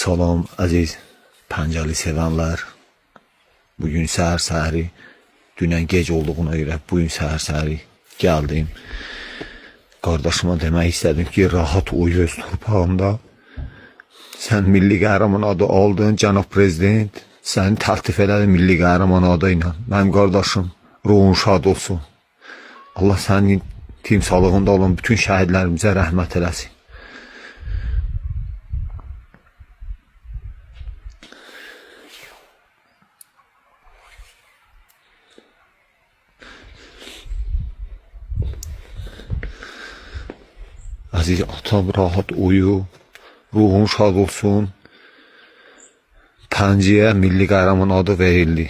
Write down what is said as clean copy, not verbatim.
Salam aziz Pəncəli sevənlər. Bugün səhər-səhəri, dünən gec olduğuna görə bugün səhər-səhəri gəldim. Qardaşıma demək istədim ki, rahat uyu öz torpağında. Sən milli qəhrəman adı aldın, cənab prezident. Səni təltif elədi milli qəhrəman adı ilə. Mənim qardaşım, ruhun şad olsun. Allah sənin timsalığında olan bütün şəhidlərimizə rəhmət eləsin. Aziz atam, rahat uyu, ruhun şad olsun. Pənciyə milli qəhrəman adı verildi.